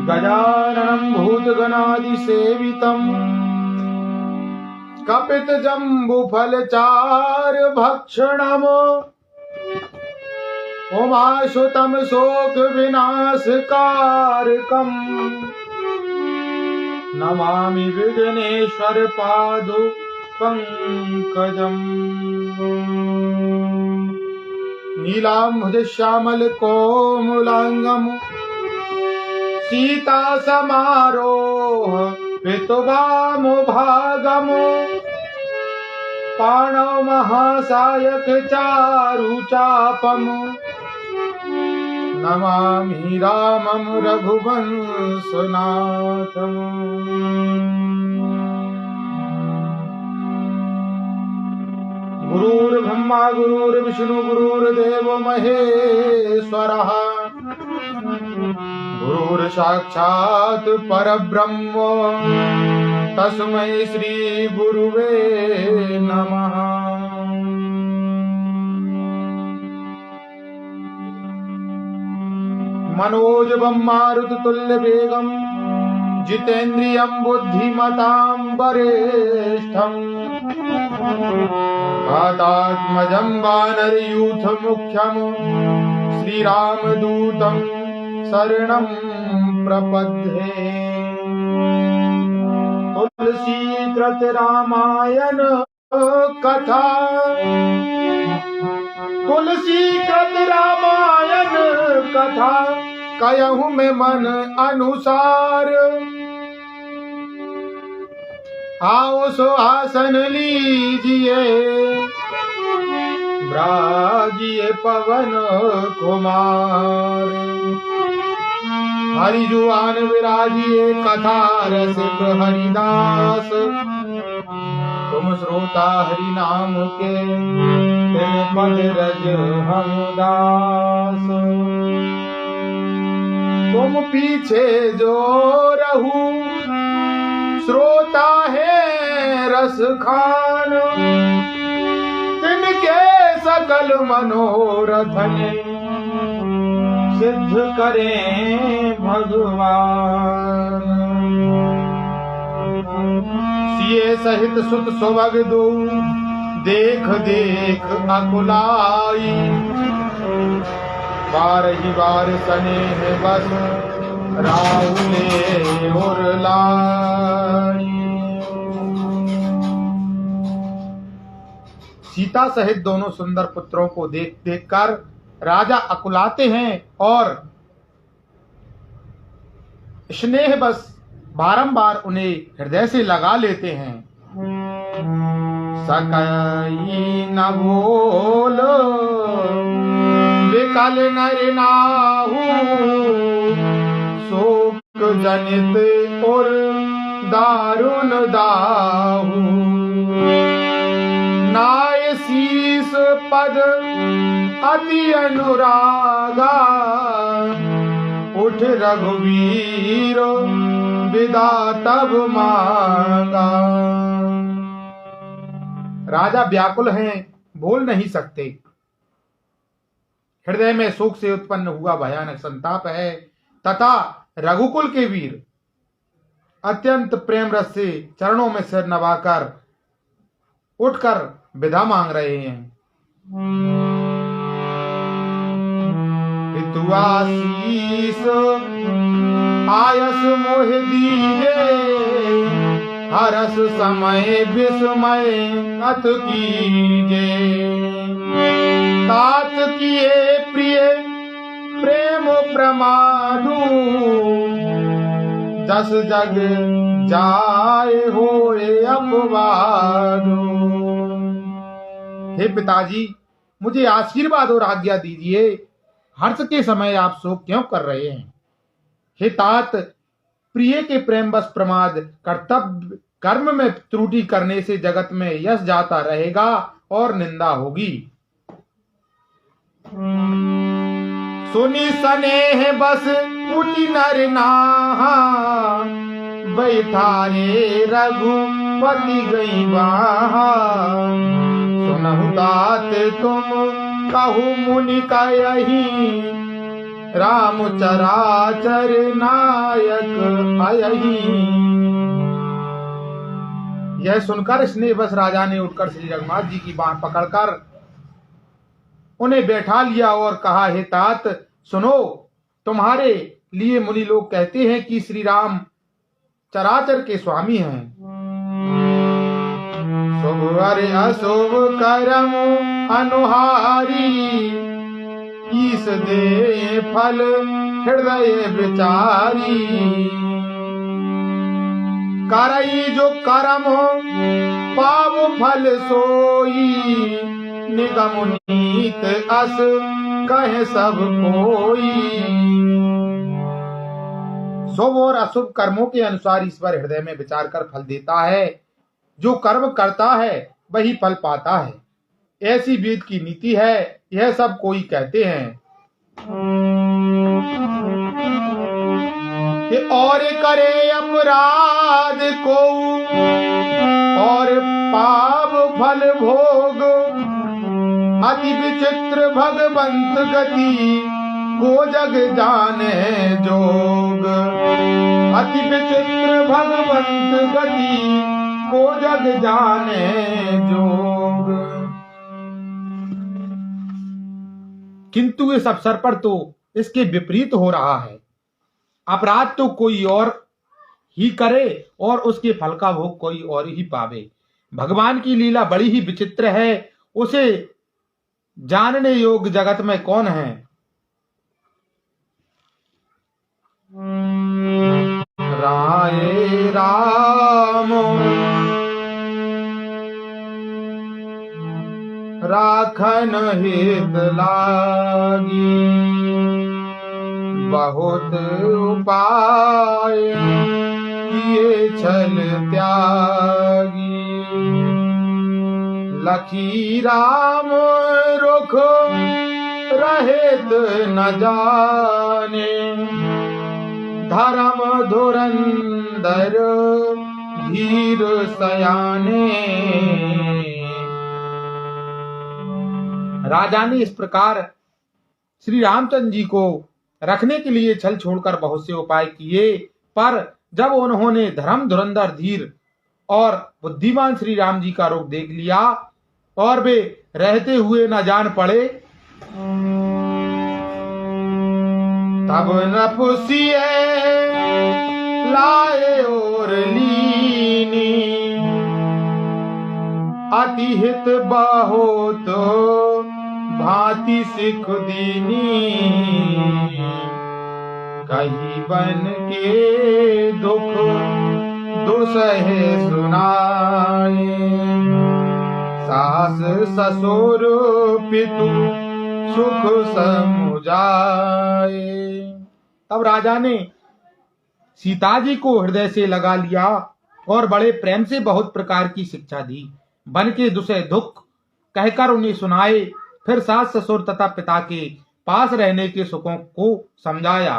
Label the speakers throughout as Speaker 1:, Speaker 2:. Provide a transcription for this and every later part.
Speaker 1: गजाननं भूतगणादिसेवितम् कपितजम्बुफलचारुभक्षणम् उमासुतं शोकविनाशकारकम् नमामि विघ्नेश्वर पादपङ्कजम्। नीलाम्बुजश्यामलकोमलाङ्गम् सीतासमारोह पितुवामुभागम् पाणौ महासायक चारुचापम् नमामि रामं रघुवंशनाथम्। गुरुर्ब्रह्मा गुरुर्विष्णु गुरुर्देवो महेश्वरः गुरुर्साक्षात् परब्रह्म तस्मै श्री गुरुवे नमः। मनोजवं मारुततुल्यवेगं जितेन्द्रियं बुद्धिमतां वरिष्ठं वातात्मजं वानरयूथमुख्यं श्रीरामदूतं शरणं प्रपद्ये। तुलसीकृत रामायण कथा तुलसीकृत रामायण कथा कहूँ मैं मन अनुसार आओ सो आसन लीजिए ब्राजिए पवन कुमार हरि जुआन विराजिए कथा रसिक हरिदास तुम श्रोता हरि नाम के तिन पद रज हम दास। तुम पीछे जो रहू श्रोता है रस खान तिनके सकल मनोरथ सिद्ध करें भगवान। सिए सहित सुत सुभग दो देख देख अकुलाई बार ही बार स्नेह बस राहुले उरलाई। सीता सहित दोनों सुंदर पुत्रों को देख देख कर राजा अकुलाते हैं और स्नेह बस बारंबार उन्हें हृदय से लगा लेते हैं। सकई न बोल विकल नर नाहु शोक जनित और दारुण दाहु नाय शीस पद अति अनुरागा उठ रघुवीर विदा तब मांगा। राजा व्याकुल हैं, बोल नहीं सकते। हृदय में शोक से उत्पन्न हुआ भयानक संताप है तथा रघुकुल के वीर अत्यंत प्रेम रस से चरणों में सिर नवाकर उठकर विदा मांग रहे हैं। पितुआशीष आयस मोह दीजे हरस समय विस्मय कथ कीजे तात किए प्रिय प्रेम प्रमादु दस जग जाए होए अपवादु। हे पिताजी मुझे आशीर्वाद और आज्ञा दीजिए। हर्ष के समय आप शोक क्यों कर रहे हैं? हे तात प्रिय के प्रेम बस प्रमाद कर्तव्य कर्म में त्रुटि करने से जगत में यश जाता रहेगा और निंदा होगी। सुनी स्नेह बस उठी नर नाहा बैठा रे रघुपति गई बाहा सुनहु तात तुम कहु मुनि का यही राम चराचर नायक अयहि। यह सुनकर स्नेहवश राजा ने उठकर श्री रघुनाथ जी की बांह पकड़कर उन्हें बैठा लिया और कहा, हे तात सुनो, तुम्हारे लिए मुनि लोग कहते हैं कि श्री राम चराचर के स्वामी हैं। शुभ अरे अशुभ कर्म अनुहारी, ईश दे फल हृदय विचारी। करई जो कर्म हो पाव फल सोई, निगम नीत अस कहे सब कोई। शुभ और अशुभ कर्मों के अनुसार ईश्वर हृदय में विचार कर फल देता है। जो कर्म करता है वही फल पाता है, ऐसी वेद की नीति है, यह सब कोई कहते हैं। कि और करे अपराध को और पाप फल भोग, अति विचित्र भगवंत गति को जग जाने जोग। अति विचित्र भगवंत गति को जग जाने जोग। किंतु इस अवसर पर तो इसके विपरीत हो रहा है। अपराध तो कोई और ही करे और उसके फल का भोग कोई और ही पावे। भगवान की लीला बड़ी ही विचित्र है, उसे जानने योग्य जगत में कौन है। राये राम राखन हित लागी, बहुत उपाय किए छल त्यागी। लखी राम रुख रहित न जाने, धर्म धुरंधर धीर सयाने। राजा ने इस प्रकार श्री रामचंद्र जी को रखने के लिए छल छोड़कर बहुत से उपाय किए, पर जब उन्होंने धर्म धुरंधर धीर और बुद्धिमान श्री राम जी का रूप देख लिया और वे रहते हुए न जान पड़े, तब नपुसिए लाए और लीनी। अति हित बहुत भांति सिख दीनी, कही बन के दुख दुसहे सुनाए। सास ससुर पितु सुख समुझाए। तब राजा ने सीता जी को हृदय से लगा लिया और बड़े प्रेम से बहुत प्रकार की शिक्षा दी। बन के दुसह दुख कहकर उन्हें सुनाए, फिर सास ससुर तथा पिता के पास रहने के सुखों को समझाया।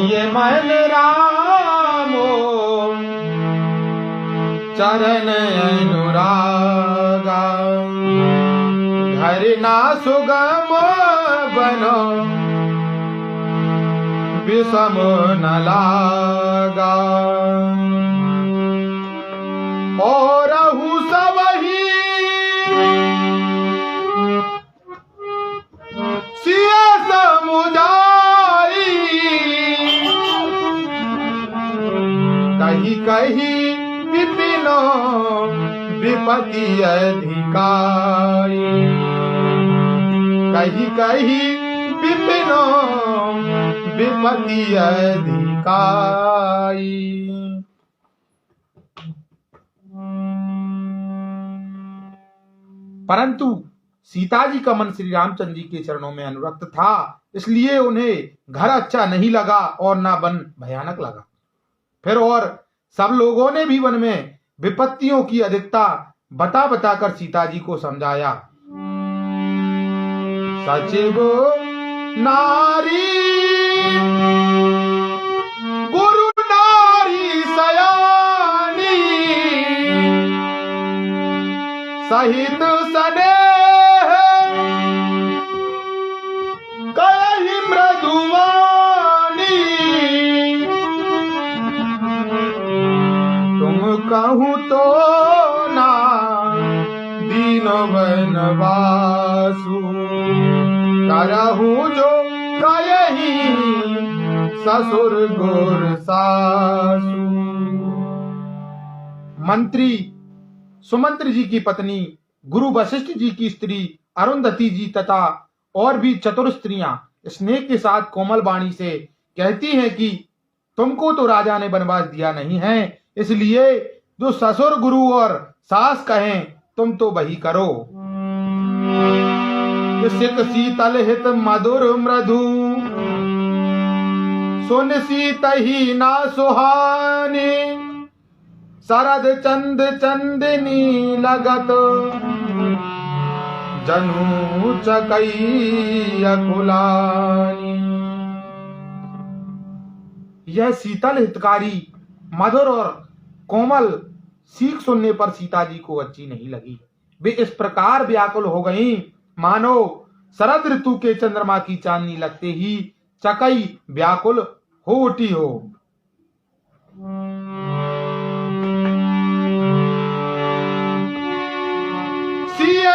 Speaker 1: ये मन रामो चरण अनुरागा, घर ना सुगम बनो विषम न लागा। और सब ही सिया समुझाई, कही कही विपिनो विपति अधिकारी। कही कही विपिनो विपति अधिकारी। परंतु सीता जी का मन श्री रामचंद्र जी के चरणों में अनुरक्त था, इसलिए उन्हें घर अच्छा नहीं लगा और ना वन भयानक लगा। फिर और सब लोगों ने भी वन में विपत्तियों की अधिकता बता बताकर सीता जी को समझाया। सचिव नारी गुरु नारी सयानी, सहित सनेह कहूँ तो ना दीन बनवासु, करहूँ जो कयहि ससुर गुर सासु। मंत्री सुमंत्र जी की पत्नी, गुरु वशिष्ठ जी की स्त्री अरुंधति जी तथा और भी चतुर स्त्रियां स्नेह के साथ कोमल वाणी से कहती हैं कि तुमको तो राजा ने वनवास दिया नहीं है, इसलिए जो ससुर गुरु और सास कहें तुम तो वही करो। सिक शीतल हित मधुर मृदु, सुन सीत ही ना सुहाने, शरद चंद चंदनी लगत, जनु चकई अकुलानी। यह शीतल हितकारी मधुर और कोमल सीख सुनने पर सीता जी को अच्छी नहीं लगी। वे इस प्रकार व्याकुल हो गईं मानो शरद ऋतु के चंद्रमा की चांदनी लगते ही चकई व्याकुल हो उठी हो। सिए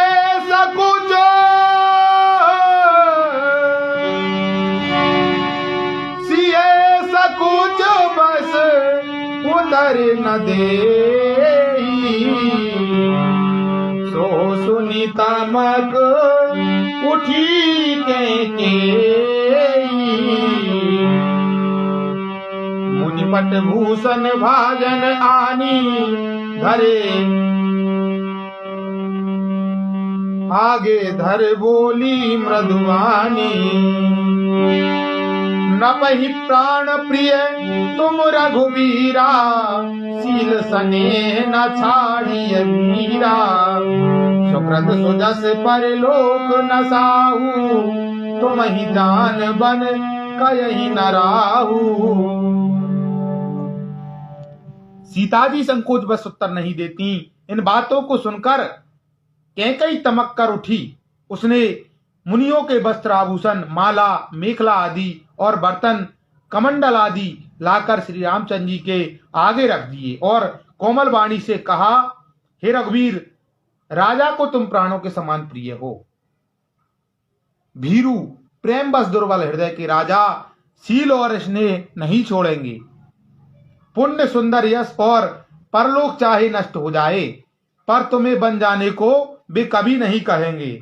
Speaker 1: सकुच बस उतर न देई, सो सुनी तमक उठी के मुनिपट भूषण भाजन आनी, धरे आगे धर बोली मृदुवानी। नपहि प्राण प्रिय तुम रघुवीरा, सील स्नेह न छाड़िय मीरा, सुकृत सुजस परलोक न साहू, तुम ही जान बन कयहि न राहू। सीता जी संकोच बस उत्तर नहीं देती। इन बातों को सुनकर कैकई तमक कर उठी। उसने मुनियों के वस्त्र आभूषण, माला, मेखला आदि और बर्तन, कमंडल आदि लाकर श्री रामचंद्र जी के आगे रख दिए और कोमल वाणी से कहा, हे रघुवीर, राजा को तुम प्राणों के समान प्रिय हो। भीरु प्रेम बस दुर्बल हृदय के राजा शील और स्नेह नहीं छोड़ेंगे। पुण्य सुंदर यश और परलोक चाहे नष्ट हो जाए, पर तुम्हें बन जाने को वे कभी नहीं कहेंगे।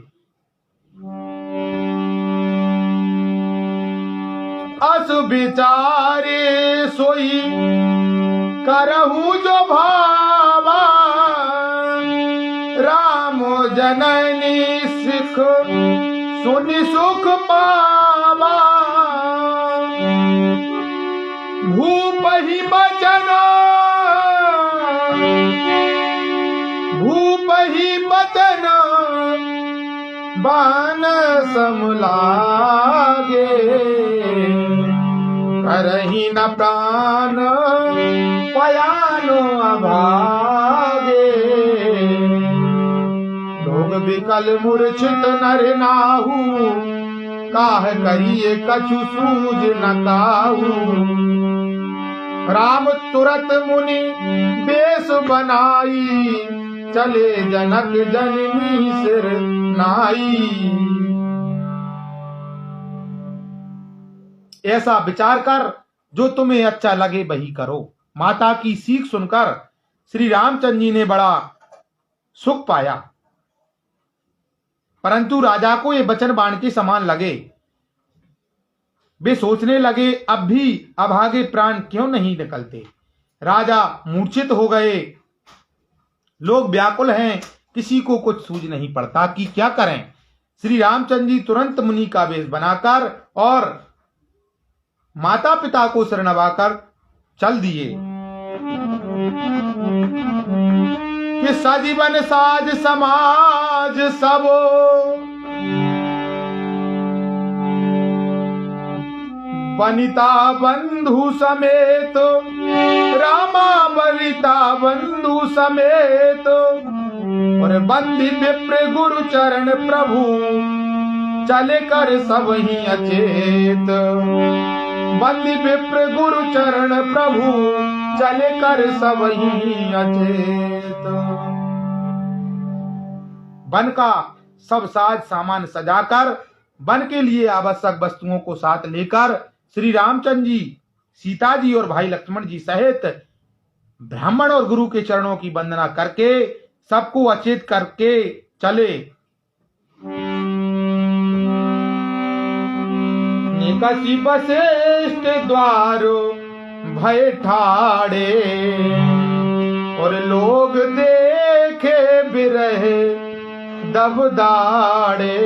Speaker 1: अस विचारे सोई करहूं जो भावा, राम जननी सिख सुनि सुख पावा। भूप ही बचन बान समलागे, करही न प्राण पयानो अभागे। लोग विकल मूर्छित नर नाहू, काह करिए कछु सूझ न काहू। राम तुरत मुनि बेस बनाई, चले जनक जननी सिर नाई। ऐसा विचार कर जो तुम्हें अच्छा लगे वही करो। माता की सीख सुनकर श्री रामचंद्र जी ने बड़ा सुख पाया, परंतु राजा को यह वचन बाण के समान लगे। वे सोचने लगे, अब भी अभागे प्राण क्यों नहीं निकलते। राजा मूर्छित हो गए, लोग व्याकुल हैं, किसी को कुछ सूझ नहीं पड़ता कि क्या करें। श्री रामचंद्र जी तुरंत मुनि का वेश बनाकर और माता पिता को सिर नवाकर चल दिए कि सजीवन साज समाज सबो, वनिता बंधु समेत, रामा वनिता बंधु समेत, और बंदी विप्र गुरु चरण प्रभु, चले कर सब ही अचेत। बंदी विप्र गुरु चरण प्रभु, चले कर सब ही अचेत। वन का सब साज सामान सजाकर वन के लिए आवश्यक वस्तुओं को साथ लेकर श्री रामचंद्र जी, सीता जी और भाई लक्ष्मण जी सहित ब्राह्मण और गुरु के चरणों की वंदना करके सबको अचेत करके चले। निकसी वशिष्ठ द्वार भय ठाड़े और लोग देखे बिरहे दबदाड़े।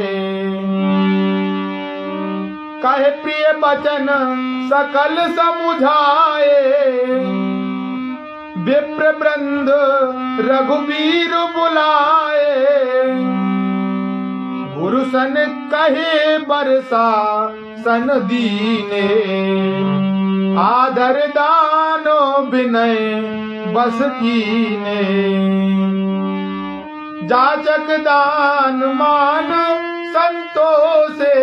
Speaker 1: कहे प्रिय बचन सकल समुझाए विप्र वृंद रघुवीर बुलाए। गुरु सन कहे बरसा सन दीने आदर दानो विनय बस कीने। जाचक दान मान संतोषे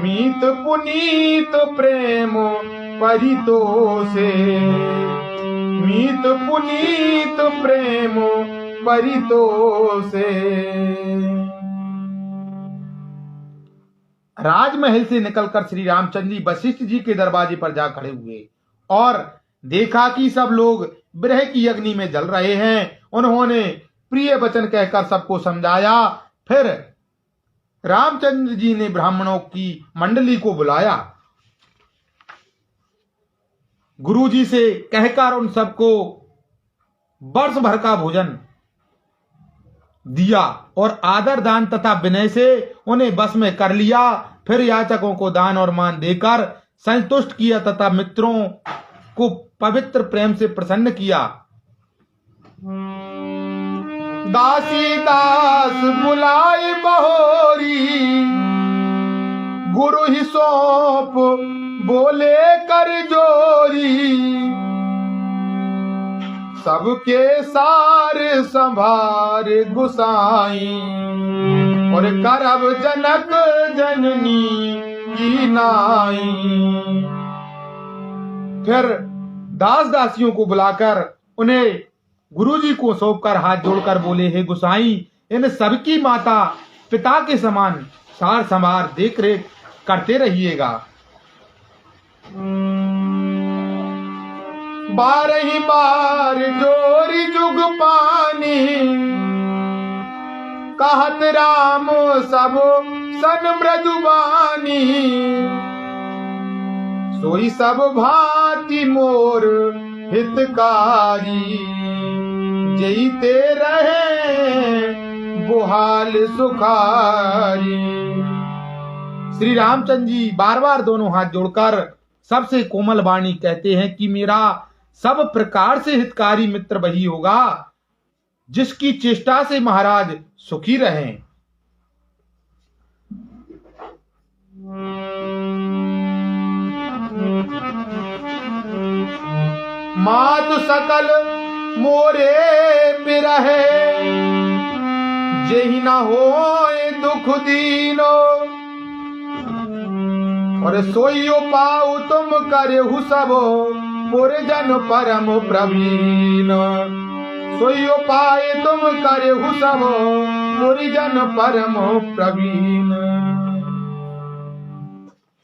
Speaker 1: मीत पुनीत प्रेम परितोषे। मीत पुनीत प्रेम परितोषे। राजमहल से निकलकर श्री रामचंद्र जी वशिष्ठ जी के दरवाजे पर जा खड़े हुए और देखा कि सब लोग विरह की अग्नि में जल रहे हैं। उन्होंने प्रिय वचन कहकर सबको समझाया। फिर रामचंद्र जी ने ब्राह्मणों की मंडली को बुलाया, गुरु जी से कहकर उन सबको वर्ष भर का भोजन दिया और आदर दान तथा विनय से उन्हें बस में कर लिया। फिर याचकों को दान और मान देकर संतुष्ट किया तथा मित्रों को पवित्र प्रेम से प्रसन्न किया। दासी दास बुलाए बहोरी गुरु ही सौंप बोले कर जोरी। सबके सार संभार गुसाई और करब जनक जननी की नाई। फिर दास दासियों को बुलाकर उन्हें गुरुजी को सौंपकर हाथ जोड़कर बोले, हे गुसाई, इन सबकी माता पिता के समान सार संभार देख रेख करते रहिएगा। बारही बार जोरी जुग पानी कहत राम सब सन मृदुबानी। सोई सब भांति मोर हितकारी जईते रहे बुहाल सुखारी। श्री रामचंद्र जी बार बार दोनों हाथ जोड़कर सबसे कोमल वाणी कहते हैं कि मेरा सब प्रकार से हितकारी मित्र वही होगा जिसकी चेष्टा से महाराज सुखी रहें। मातु सकल मोरे बिरहे जेहि न होए दुख दीनो। और सोइयो पाऊ तुम करहु सबो पुरजन परम प्रवीण। सोइयो पाए तुम करहु सबो पुरजन परम प्रवीण।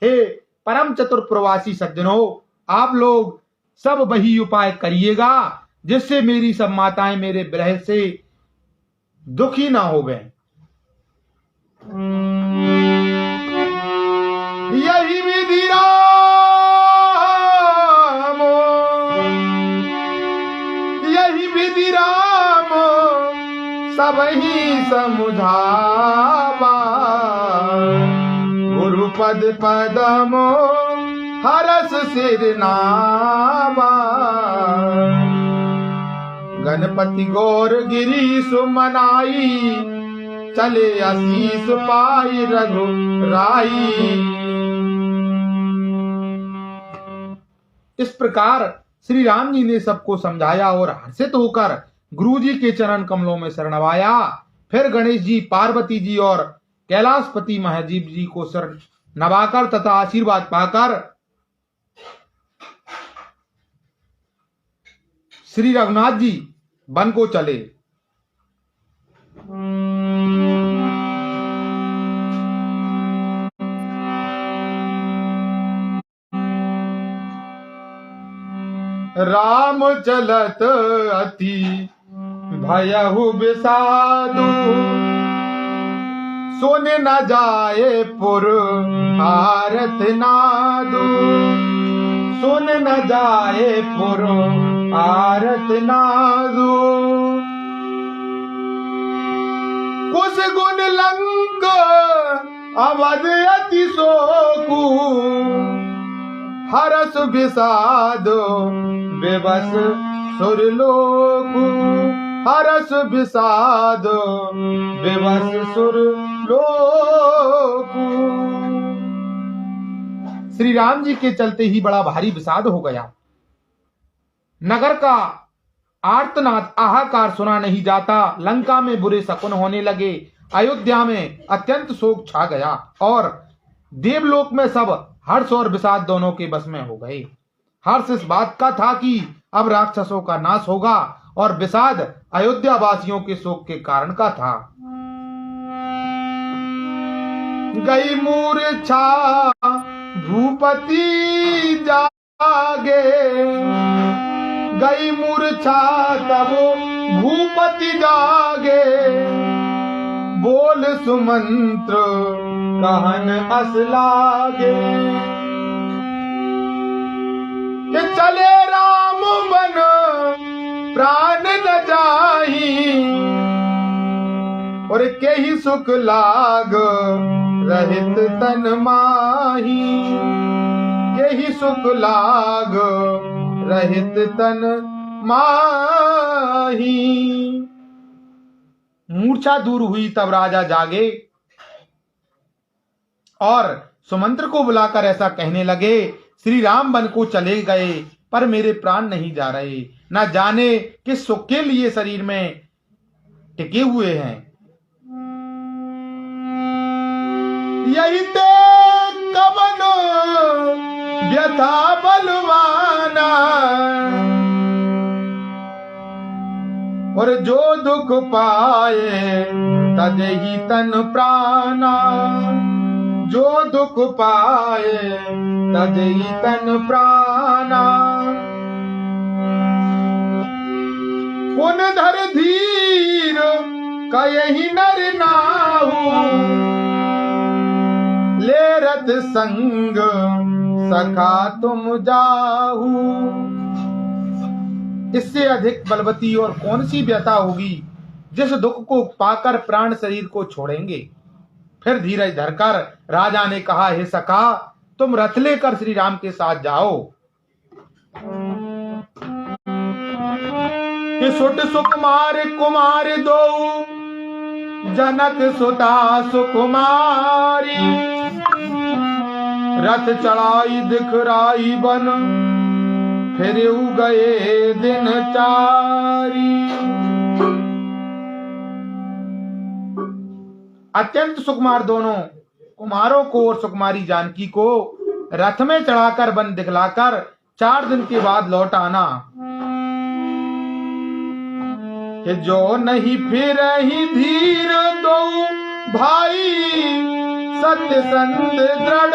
Speaker 1: हे परम चतुर प्रवासी सज्जनों, आप लोग सब वही उपाय करिएगा जिससे मेरी सब माताएं मेरे विरह से दुखी ना होवें। यही विधि राम, यही विधि राम सबही समुझावा। गुरुपद पदमो हरस सिर नावा। गणपति गौर गिरी सुमनाई चले आशीष पाई रघु राई। इस प्रकार श्री राम जी ने सबको समझाया और हर्षित होकर गुरु जी के चरण कमलों में शरणवाया। फिर गणेश जी, पार्वती जी और कैलाशपति महाजीव जी को शरण नवाकर तथा आशीर्वाद पाकर श्री रघुनाथ जी वन को चले। राम चलत अति भयहु विषादु, सुन न जाए पुर आरत नादु, सुन न जाए पुर आरत नादु। कुछ गुण लंक अवध अति शोकु, हरस विषाद विवश सुरलोकु, हरस विषाद विवश सुरलोकु। श्री राम जी के चलते ही बड़ा भारी विषाद हो गया। नगर का आर्तनाद आहाकार सुना नहीं जाता। लंका में बुरे शकुन होने लगे। अयोध्या में अत्यंत शोक छा गया और देवलोक में सब हर्ष और विषाद दोनों के बस में हो गए। हर्ष इस बात का था कि अब राक्षसों का नाश होगा और विषाद अयोध्या वासियों के शोक के कारण का था। गई मूर्छा भूपति जागे, गई मूर्छा तब भूपति जागे, बोल सुमंत्र कहन अस लागे। कि चले राम बन प्राण न जाही, और के ही सुख लाग रहित तन माही, के ही सुख लाग रहित तन माही। मूर्छा दूर हुई तब राजा जागे और सुमंत्र को बुलाकर ऐसा कहने लगे, श्री राम वन को चले गए पर मेरे प्राण नहीं जा रहे, न जाने किस सुख के लिए शरीर में टिके हुए हैं। यही ते कवन व्यथा बलवाना, और जो दुख पाए तजहि तन प्राणा, जो दुख पाए तजहि तन प्राणा। पुन धर धीर कयहि नर नाहु, ले रत संग सखा तुम जाहू। इससे अधिक बलवती और कौन सी व्यथा होगी जिस दुख को पाकर प्राण शरीर को छोड़ेंगे। फिर धीरज धरकर राजा ने कहा, हे सखा तुम रथ लेकर श्री राम के साथ जाओ। कि सुट सुकुमार कुमार दो जनक सुता सुकुमारी, रथ चढ़ाई दिखराई बन फिर गए दिन चारी। अत्यंत सुकुमार दोनों कुमारों को और सुकुमारी जानकी को रथ में चढ़ाकर वन दिखलाकर 4 दिन के बाद लौट आना। कि जो नहीं फिर ही धीर दो भाई, सत्य संत दृढ़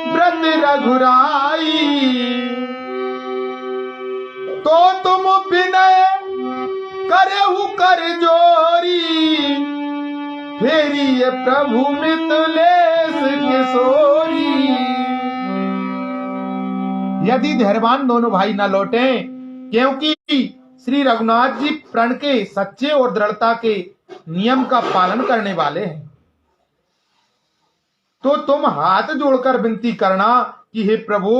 Speaker 1: व्रत रघुराई। तो तुम विनय करहु कर जोरी, फेरी ये प्रभु मिथिलेश किशोरी। यदि धैर्यवान दोनों भाई न लौटे, क्योंकि श्री रघुनाथ जी प्रण के सच्चे और दृढ़ता के नियम का पालन करने वाले हैं, तो तुम हाथ जोड़कर विनती करना कि हे प्रभु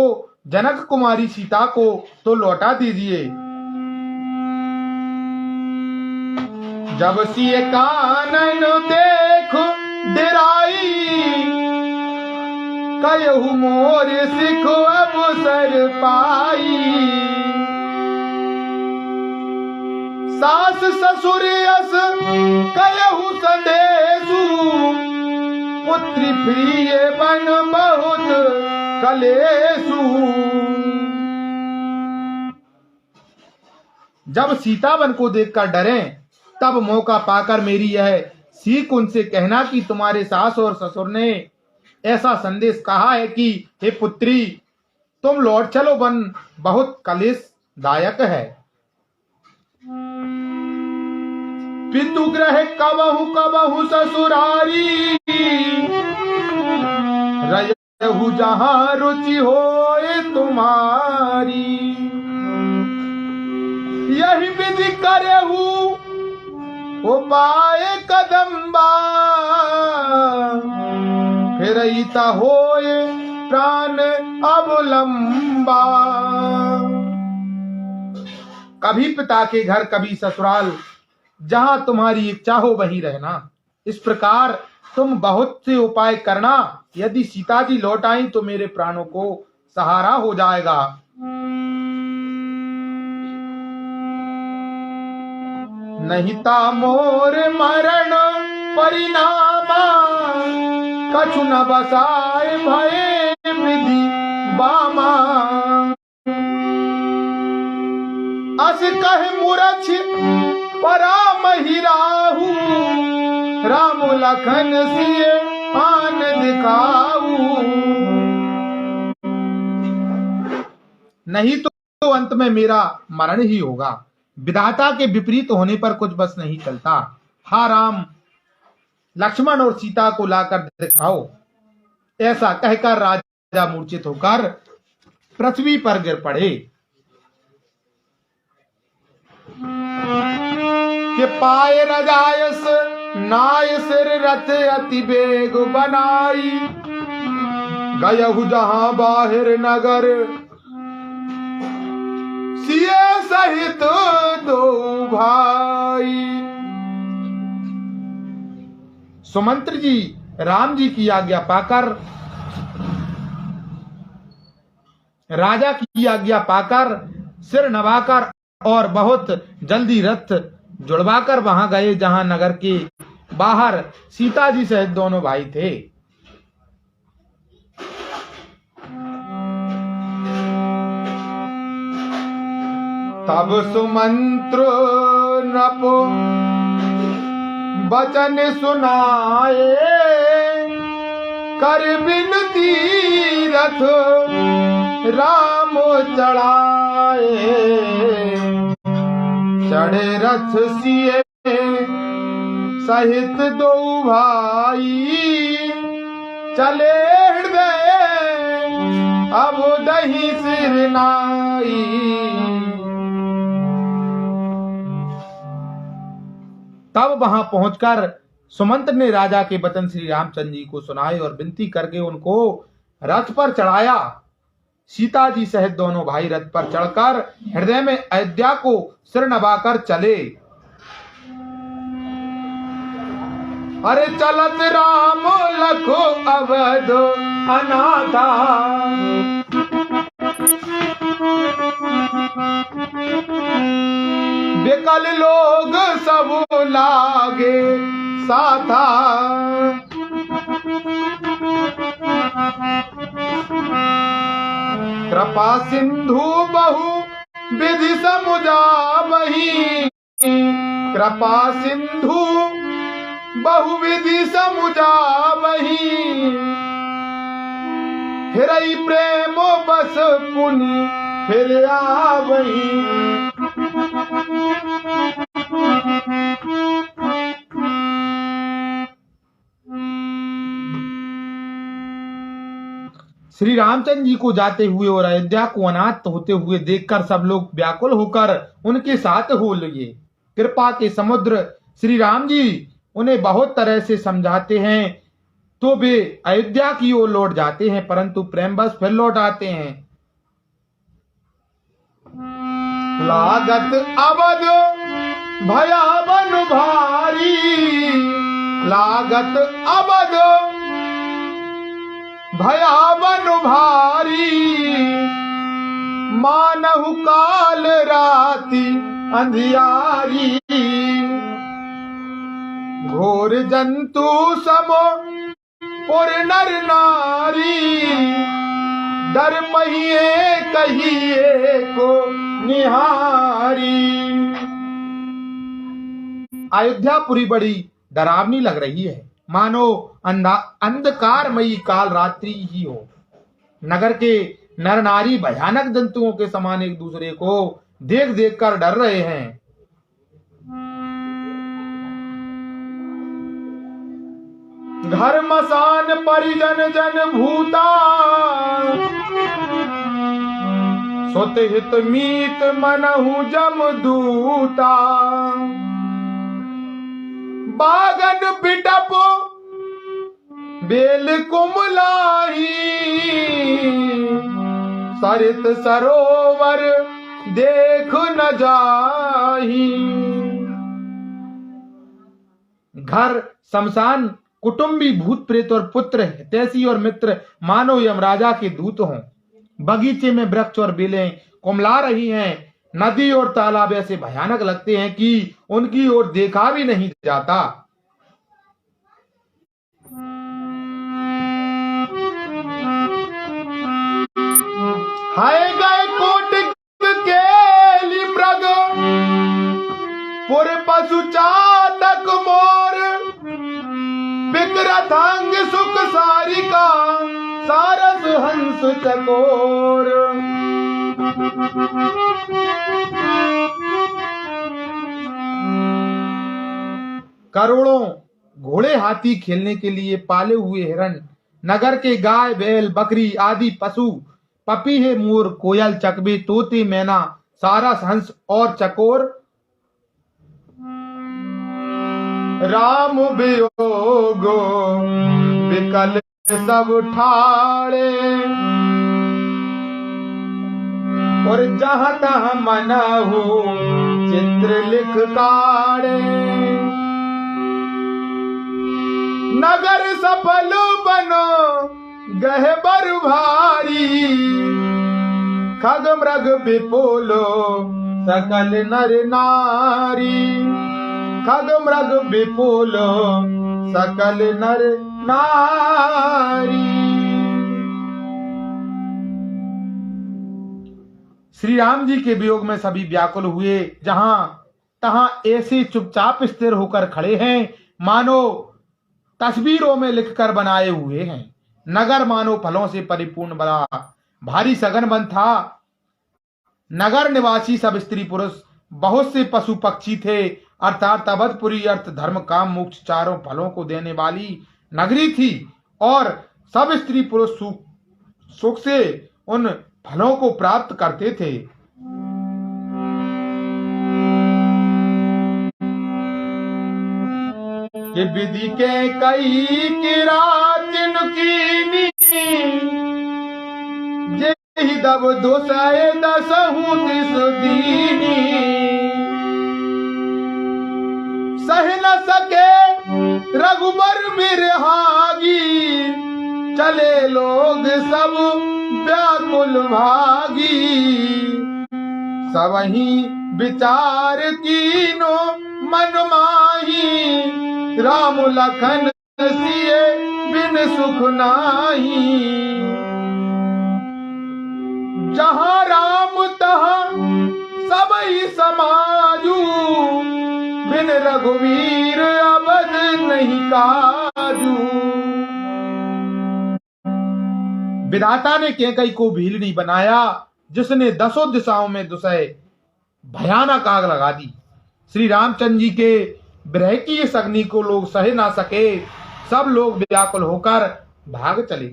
Speaker 1: जनक कुमारी सीता को तो लौटा दीजिए। जब सिए कानन देख डिराई, कहु मोर सिख अवसर पाई। सास ससुर अस कहु संदेशु, पुत्री प्रिय बन बहुत कलेशु। जब सीतावन को देखकर डरें, तब मौका पाकर मेरी यह सीख उनसे कहना कि तुम्हारे सास और ससुर ने ऐसा संदेश कहा है कि हे पुत्री, तुम लौट चलो, वन बहुत कलेशदायक है। पितु ग्रह कबहु ससुरारी, रहु जहां रुचि होए तुम्हारी। यही विधि करहु उपाय कदम्बा, फिर ईता होए प्राण अवलंबा। कभी पिता के घर, कभी ससुराल, जहां तुम्हारी इच्छा हो वहीं रहना। इस प्रकार तुम बहुत से उपाय करना। यदि सीता जी लौट आई तो मेरे प्राणों को सहारा हो जाएगा। नहीं ता मोर मरण परिणामा, कछु न बसाए भय विधि बामा। अस कहे मूरछ परामहि राहु, राम लखन सिए आन दिखाऊ। नहीं तो अंत में मेरा मरण ही होगा। विधाता के विपरीत होने पर कुछ बस नहीं चलता। हा राम, लक्ष्मण और सीता को लाकर दिखाओ। ऐसा कहकर राजा मूर्छित होकर पृथ्वी पर गिर पड़े। कि पाए रजायस नाय सिर रथ अति बेग बनाई, गयहु जहां बाहिर नगर सिए सहित दो भाई। सुमंत्र जी राम जी की आज्ञा पाकर, राजा की आज्ञा पाकर सिर नवाकर और बहुत जल्दी रथ जुड़वाकर वहां गए जहां नगर के बाहर सीता जी सहित दोनों भाई थे। तब सुमंत्र नप वचन सुनाए, कर बिनती रथ राम चढ़ाए। चढ़े रथ सिए सहित दो भाई, चले हृदय अब दही सिर नाई। तब वहां पहुंचकर सुमंत्र ने राजा के वचन श्री रामचंद्र जी को सुनाए और विनती करके उनको रथ पर चढ़ाया। सीता जी सहित दोनों भाई रथ पर चढ़कर हृदय में अयोध्या को सिर नवाकर चले। अरे चलत राम लखो अवध अनाथा, बेकल लोग सब लागे साथा। कृपा सिंधु बहु विधि समुझा बही, कृपा सिंधु बहु विधि समुझा बही। फिरई प्रेम बस पुनि फिर आवही। श्री रामचंद्र जी को जाते हुए और अयोध्या को अनाथ होते हुए देखकर सब लोग व्याकुल होकर उनके साथ हो लिए। कृपा के समुद्र श्री राम जी उन्हें बहुत तरह से समझाते हैं तो वे अयोध्या की ओर लौट जाते हैं, परंतु प्रेमवश फिर लौट आते हैं। लागत अवध भयावन भारी, लागत अवध भयावन भारी। मानहु काल राति अंधियारी, घोर जंतु समो पुर नर नारी। डर पहिए कहिए को निहारी। अयोध्यापुरी बड़ी डरावनी लग रही है, मानो अंधकारमयी काल रात्रि ही हो। नगर के नर नारी भयानक जंतुओं के समान एक दूसरे को देख देख कर डर रहे हैं। घर मसान परिजन जन भूता, सुत हित मीत मनहु जम दूता। बागन बिटप बेल कुमलाही, सरित सरोवर देख न जाही। घर शमशान, कुटुंबी, भूत प्रेत और पुत्र, हितैषी और मित्र मानो यमराजा के दूत हों। बगीचे में वृक्ष और बेलें कुमला रही हैं। नदी और तालाब ऐसे भयानक लगते हैं कि उनकी ओर देखा भी नहीं जाता। हाय गए कोटिक केली मृग, पुर पशु चातक मोर। विक्रथांग सुख सारिका, सारस हंस चकोर। करोड़ों घोड़े हाथी खेलने के लिए पाले हुए हिरण, नगर के गाय बैल बकरी आदि पशु, पपीहे मोर कोयल चकबे तोते मैना सारस हंस और चकोर। राम वियोगो विकल सब ठाड़े, और जहां तहां मनहु चित्र लिख काढ़े। नगर सफल बनो गहबर भारी, खग मृग विपुलो सकल नर नारी। खग मृग विपुलो सकल नर नारी। श्री राम जी के वियोग में सभी व्याकुल हुए। जहां तहां ऐसे चुपचाप स्थिर होकर खड़े हैं मानो तस्वीरों में लिखकर बनाए हुए हैं। नगर मानो फलों से परिपूर्ण बड़ा भारी सघन वन था। नगर निवासी सब स्त्री पुरुष, बहुत से पशु पक्षी थे। अर्थात अवधपुरी अर्थ धर्म काम मोक्ष चारों फलों को देने वाली नगरी थी, और सब स्त्री पुरुष सुख से उन फलों को प्राप्त करते थे। कि विधि के कई किरातिन कीनी, जेहि दब दोसय दसहु तिस दीनी। सह न सके रघुबर बिरहागी, चले लोग सब व्याकुल भागी। सबही विचार कीनो मन माही, राम लखन सिए बिन सुख नाही। जहां राम तहां सबई समाजू, बिन रघुवीर अवध नहीं काजू। विधाता ने कैकई को भीलनी बनाया, जिसने दसों दिशाओं में दुसह भयानक आग लगा दी। श्री रामचंद्र जी के विरह की इस अग्नि को लोग सह ना सके। सब लोग व्याकुल होकर भाग चले।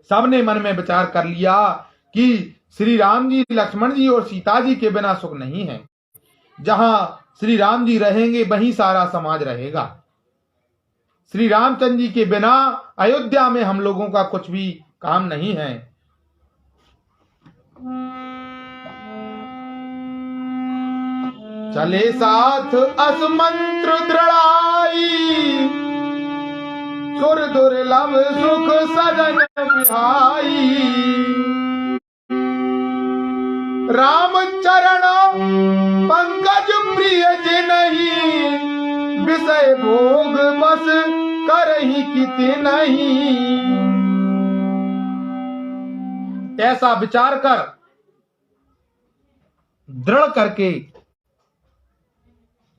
Speaker 1: सबने मन में विचार कर लिया कि श्री राम जी, लक्ष्मण जी और सीता जी के बिना सुख नहीं है। जहां श्री राम जी रहेंगे वहीं सारा समाज रहेगा। श्री रामचंद्र जी के बिना अयोध्या में हम लोगों का कुछ भी काम नहीं है। चले साथ असमंत्र दृढ़ाई, सुर दुर्लभ सुख सजन बिहाई। राम चरण पंकज प्रिय जिनहि, विषय भोग बस करहि किति नहीं। ऐसा विचार कर दृढ़ करके,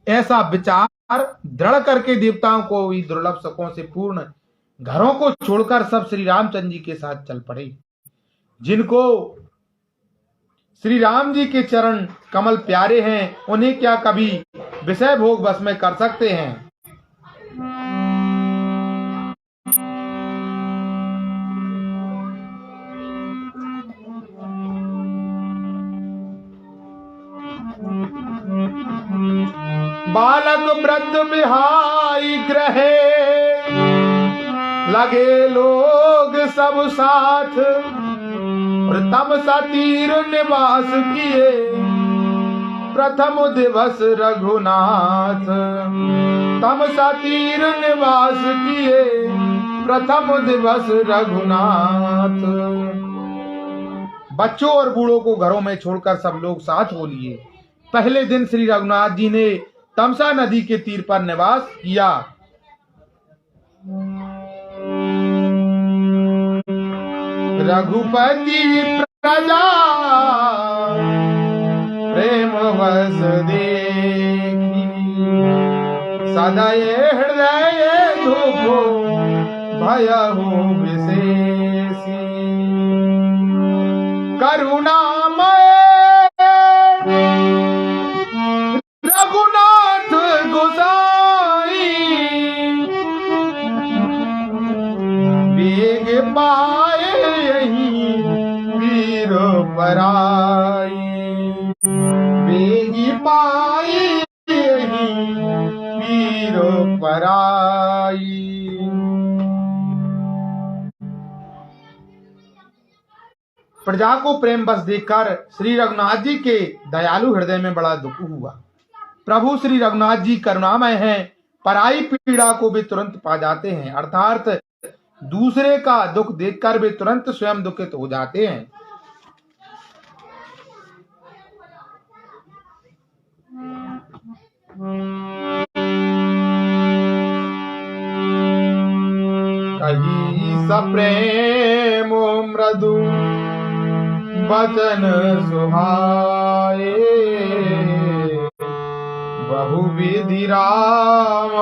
Speaker 1: ऐसा विचार दृढ़ करके देवताओं को भी दुर्लभ सुखों से पूर्ण घरों को छोड़कर सब श्री रामचंद्र जी के साथ चल पड़े। जिनको श्री राम जी के चरण कमल प्यारे हैं, उन्हें क्या कभी विषय भोग बस में कर सकते हैं? बालक वृद्ध बिहाई ग्रहे, लगे लोग सब साथ, तम सा तीर निवास किए प्रथम दिवस रघुनाथ। तम सा तीर निवास किए प्रथम दिवस रघुनाथ। बच्चों और बूढ़ों को घरों में छोड़कर सब लोग साथ हो लिए। पहले दिन श्री रघुनाथ जी ने तमसा नदी के तीर पर निवास किया। रघुपति प्रजा प्रेम वस देखी, सदय हृदय धूपो भयहु विशेषी। करुणामय रघुनाथ गोसाई, वेग पाए यहीं वीर पराई। वेग पाए यहीं वीर पराई। प्रजा को प्रेम बस देखकर श्री रघुनाथ जी के दयालु हृदय में बड़ा दुख हुआ। प्रभु श्री रघुनाथ जी करुणामय हैं, पराई पीड़ा को भी तुरंत पा जाते हैं, अर्थात दूसरे का दुख देखकर वे तुरंत स्वयं दुखित हो जाते हैं। कही सप्रेम मृदु वचन सुहाए, बहुविधि राम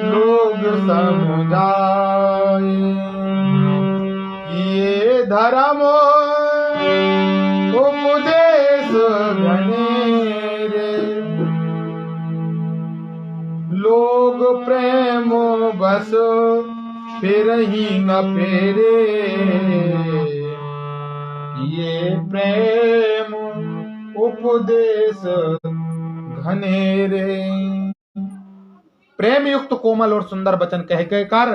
Speaker 1: लोग समुझाए। किए धर्म उपदेश घनेरे, लोग प्रेम बस फिर ही न फेरे। किए प्रेम उपदेश घनेरे। प्रेम युक्त कोमल और सुंदर वचन कह कहकर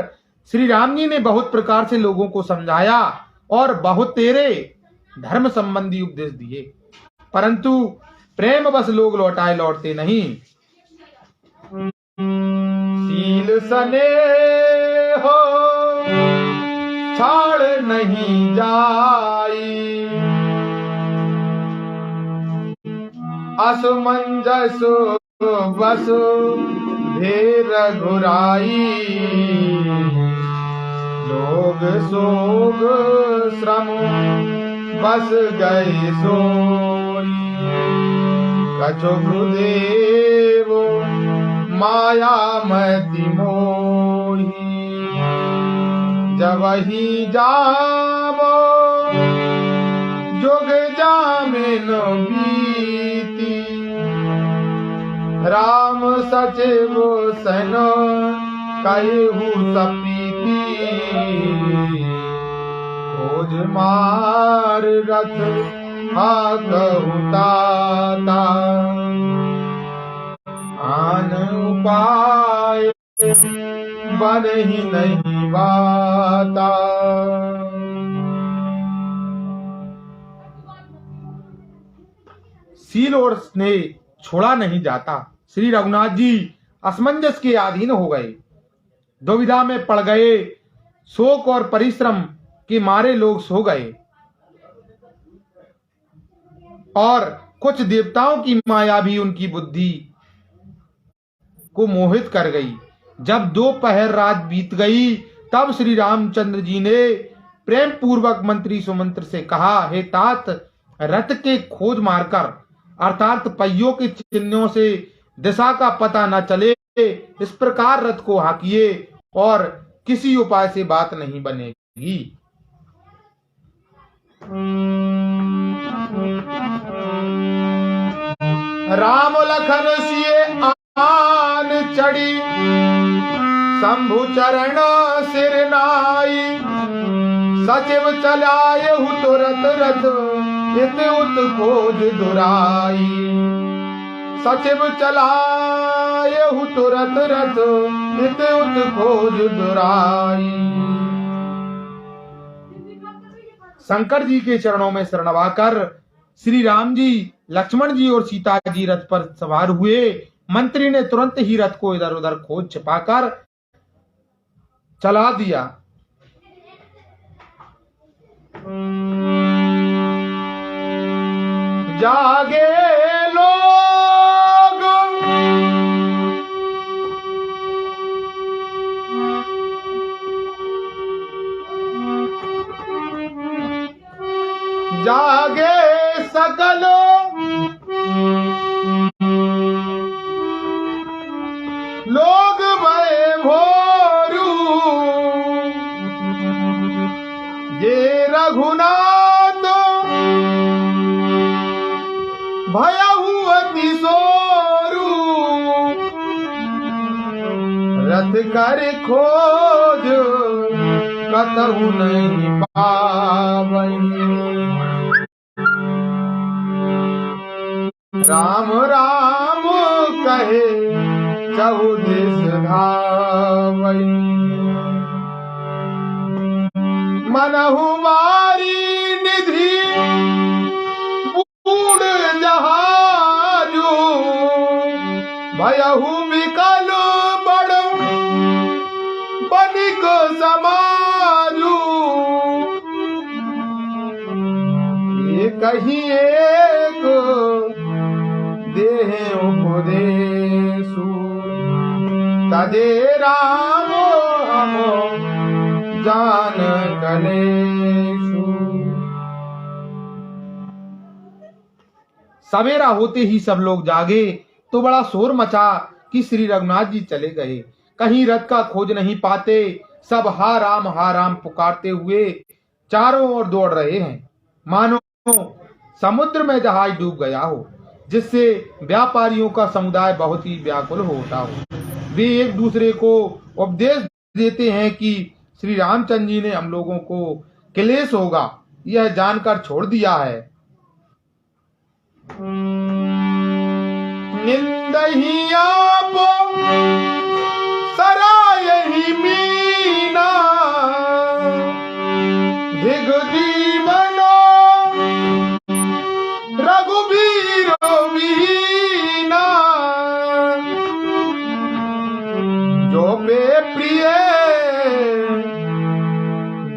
Speaker 1: श्री राम जी ने बहुत प्रकार से लोगों को समझाया और बहुत तेरे धर्म संबंधी उपदेश दिए, परंतु प्रेम बस लोग लौटाए लौटते नहीं। सील सने हो छाड़ नहीं जाई, असमंजस बस भेर घुराई। लोग सोग श्रम बस गए सोई, कछु गुरुदेव माया मति मोही। जब ही जावो जोग जामिन बीती, राम सचिव सन कहु सपीती। खोज मार रथ हाकहु ताता, आन उपाय बन ही नहीं बाता। सील और स्नेह छोड़ा नहीं जाता। श्री रघुनाथ जी असमंजस के अधीन हो गए, दुविधा में पड़ गए। शोक और परिश्रम के मारे लोग सो गए और कुछ देवताओं की माया भी उनकी बुद्धि को मोहित कर गई। जब दोपहर रात बीत गई तब श्री रामचंद्र जी ने प्रेम पूर्वक मंत्री सुमंत्र से कहा, हे तात, रथ के खोज मारकर अर्थात पहियों के चिन्हों से दिशा का पता न चले, इस प्रकार रथ को हाकिए और किसी उपाय से बात नहीं बनेगी। राम लखन सिए आन चढ़ी, शंभु चरण सिर नाई, सचिव चलाए तुरत रथ, इत उत खोज दुराई। सचिव चलाए तुरत रथ, इत उत खोज दुराई। शंकर जी के चरणों में शरणवाकर श्री राम जी, लक्ष्मण जी और सीता जी रथ पर सवार हुए। मंत्री ने तुरंत ही रथ को इधर उधर खोज छिपाकर चला दिया। जागे लोग जागे सकल लोग भय भोरू, ये रघुनाथ भयहु अति सोरू। रथ कर खोज कतहु नहीं पावई, राम राम कहे चहु दिस धावई। मनहु मारी निधि बूढ़ जहाजू, भयहु विकल बड़ बनिक समाजू। ये कही एक देह उपदेशु, तदे राम हम जान कलेशु। सवेरा होते ही सब लोग जागे तो बड़ा शोर मचा कि श्री रघुनाथ जी चले गए। कहीं रथ का खोज नहीं पाते, सब हा राम पुकारते हुए चारों ओर दौड़ रहे हैं, मानो समुद्र में जहाज डूब गया हो, जिससे व्यापारियों का समुदाय बहुत ही व्याकुल होता हो। वे एक दूसरे को उपदेश देते हैं कि श्री रामचंद्र जी ने हम लोगों को क्लेश होगा यह जानकर छोड़ दिया है। निंदहि आप सरायहि मीना, धिग दीवनो रघुबीर वीना। जो पे प्रिय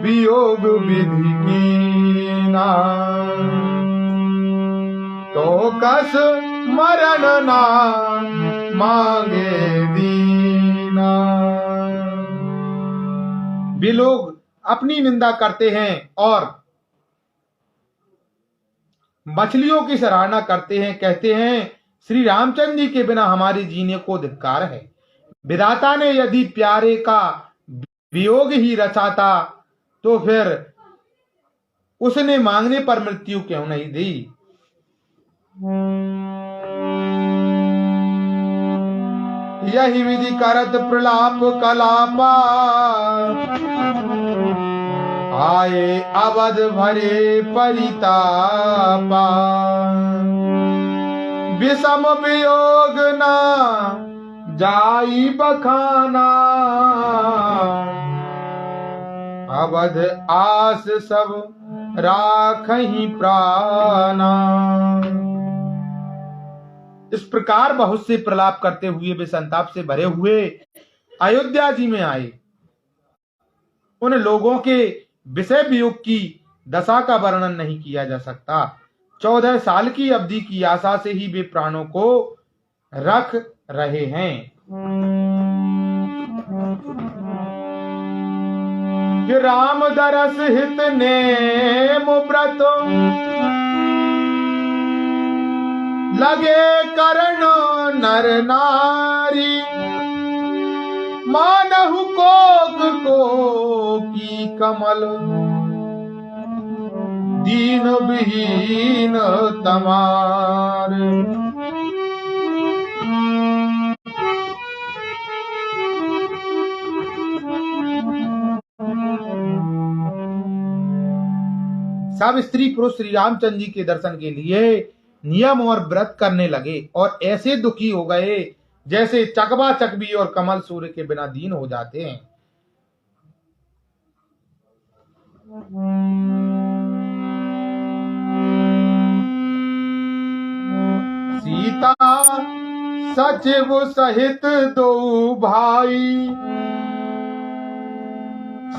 Speaker 1: वियोग विधि कीना, तो कस मरण ना मांगे दीना। वे लोग अपनी निंदा करते हैं और मछलियों की सराहना करते हैं, कहते हैं श्री रामचंद्र जी के बिना हमारे जीने को धिक्कार है। विधाता ने यदि प्यारे का वियोग ही रचाता तो फिर उसने मांगने पर मृत्यु क्यों नहीं दी। यही विधि करत प्रलाप कलापा, आए अवध भरे परितापा। विषम वियोग ना जाई बखाना, अवध आस सब राखहि प्राणा। इस प्रकार बहुत से प्रलाप करते हुए वे संताप से भरे हुए अयोध्या जी में आए। उन लोगों के विषय वियोग की दशा का वर्णन नहीं किया जा सकता। 14 साल की अवधि की आशा से ही वे प्राणों को रख रहे हैं। राम दरस हित नेम व्रत, लगे करण नर नारी, मानहु कोक को की कमल, दीन विहीन तमार। सब स्त्री पुरुष श्री रामचंद्र जी के दर्शन के लिए नियम और व्रत करने लगे और ऐसे दुखी हो गए जैसे चकवा चकवी और कमल सूर्य के बिना दीन हो जाते हैं। सीता सचिव सहित दो भाई,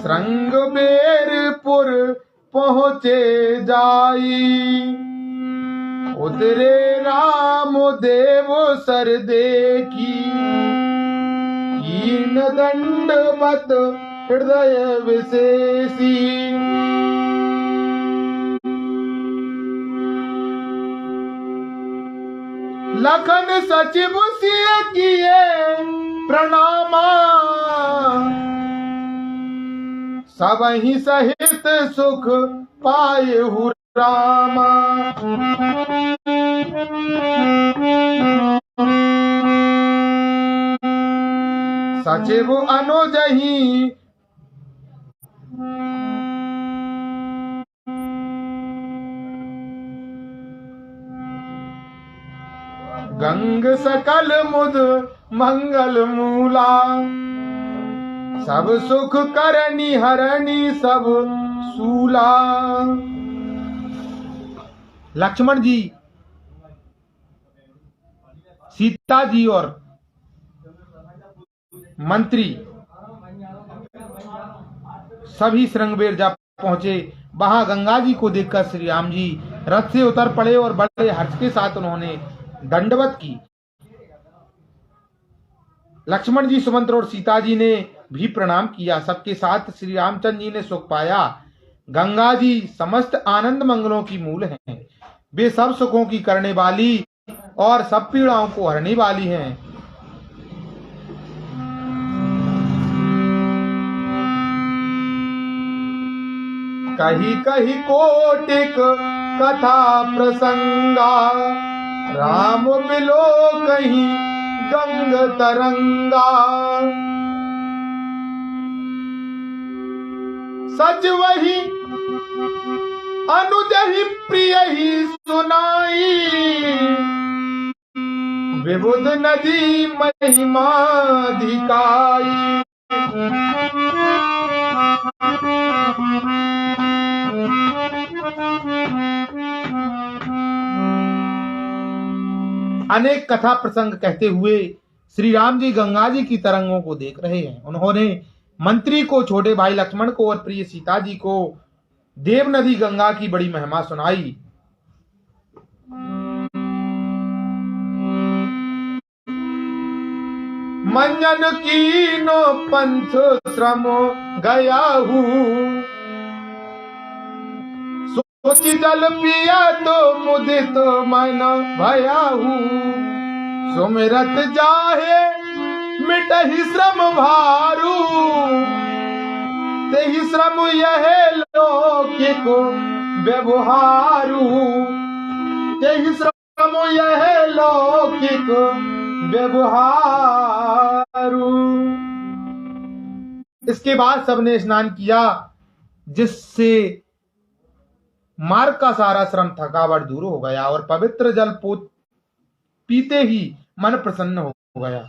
Speaker 1: श्रृंगबेरपुर पहुँचे जाई। उतरे राम देव सर देखी, कीन दंडवत हृदय विशेषी। लखन सचिव सिय किए प्रणामा, सबहि सहित सुख पायहु रामा। सचिव अनुजहि गंग सकल मुद मंगल मूला, सब सुख करनी हरणी सब सूला। लक्ष्मण जी, सीता जी और मंत्री सभी श्रृंगबेर जा पहुंचे। वहां गंगा जी को देखकर श्री राम जी रथ से उतर पड़े और बड़े हर्ष के साथ उन्होंने दंडवत की। लक्ष्मण जी, सुमंत्र और सीता जी ने भी प्रणाम किया। सबके साथ श्री रामचंद्र जी ने सुख पाया। गंगा जी समस्त आनंद मंगलों की मूल हैं। वे सब सुखों की करने वाली और सब पीड़ाओं को हरने वाली हैं। कही कही कोटिक कथा प्रसंगा, राम बिलो कहीं गंग तरंगा। सच वही अनुज ही प्रिय ही सुनाई, विबुध नदी महिमा दिखाई। अनेक कथा प्रसंग कहते हुए श्री राम जी गंगा जी की तरंगों को देख रहे हैं। उन्होंने मंत्री को, छोटे भाई लक्ष्मण को और प्रिय सीता जी को देव नदी गंगा की बड़ी महिमा सुनाई। मंजन कीनो पंथ श्रम गया हूँ, सोची जल पिया तो मुदित मन भया हूँ। सुमिरत जाहे मिटहि श्रम भारू, तेहि श्रम यह लौकिक व्यवहारू। तेहि श्रम यह लौकिक व्यवहारू। इसके बाद सबने स्नान किया, जिससे मार्ग का सारा श्रम थकावट दूर हो गया और पवित्र जल पीते ही मन प्रसन्न हो गया।